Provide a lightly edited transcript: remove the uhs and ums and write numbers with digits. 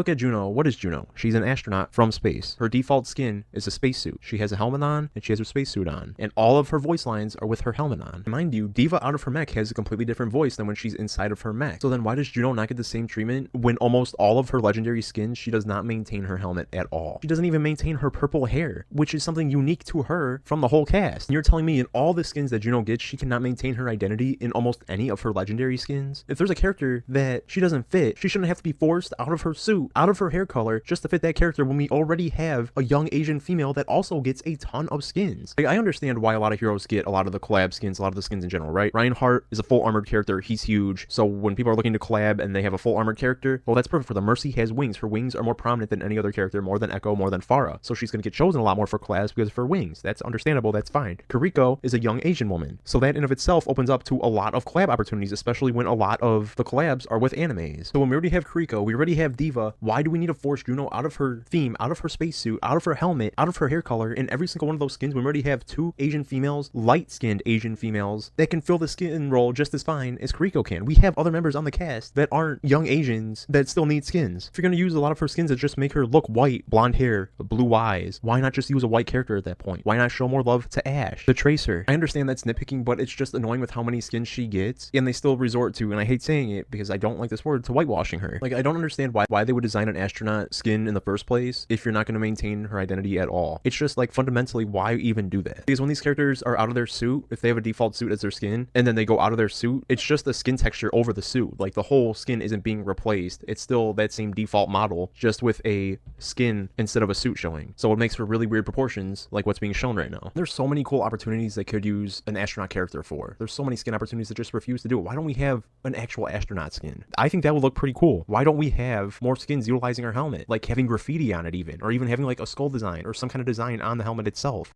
look at Juno. What is Juno? She's an astronaut from space. Her default skin is a spacesuit. She has a helmet on, and she has her spacesuit on. And all of her voice lines are with her helmet on. Mind you, D.Va out of her mech has a completely different voice than when she's inside of her mech. So then why does Juno not get the same treatment when almost all of her legendary skins, she does not maintain her helmet at all? She doesn't even maintain her purple hair, which is something unique to her from the whole cast. And you're telling me in all the skins that Juno gets, she cannot maintain her identity in almost any of her legendary skins? If there's a character that she doesn't fit, she shouldn't have to be forced out of her suit, out of her hair color, just to fit that character when we already have a young Asian female that also gets a ton of skins. I understand why a lot of heroes get a lot of the collab skins, a lot of the skins in general, right? Reinhardt is a full armored character. He's huge. So when people are looking to collab and they have a full armored character, well, that's perfect for them. Mercy has wings. Her wings are more prominent than any other character, more than Echo, more than Pharah. So she's going to get chosen a lot more for collabs because of her wings. That's understandable. That's fine. Kiriko is a young Asian woman. So that in of itself opens up to a lot of collab opportunities, especially when a lot of the collabs are with animes. So when we already have Kiriko, we already have D.Va, why do we need to force Juno out of her theme, out of her spacesuit, out of her helmet, out of her hair color in every single one of those skins when we already have two Asian females, light-skinned Asian females, that can fill the skin role just as fine as Kiriko can? We have other members on the cast that aren't young Asians that still need skins. If you're going to use a lot of her skins that just make her look white, blonde hair, blue eyes, why not just use a white character at that point? Why not show more love to Ashe, the Tracer? I understand that's nitpicking, but it's just annoying with how many skins she gets, and they still resort to, and I hate saying it because I don't like this word, to whitewashing her. Like, I don't understand why they would design an astronaut skin in the first place if you're not going to maintain her identity at all. It's just like fundamentally, why even do that? Because when these characters are out of their suit, if they have a default suit as their skin, and then they go out of their suit, it's just the skin texture over the suit. Like, the whole skin isn't being replaced. It's still that same default model, just with a skin instead of a suit showing. So it makes for really weird proportions, like what's being shown right now. There's so many cool opportunities they could use an astronaut character for. There's so many skin opportunities that just refuse to do it. Why don't we have an actual astronaut skin? I think that would look pretty cool. Why don't we have more skins utilizing our helmet? Like having graffiti on it even, or even having like a skull design or some kind of design on the helmet itself.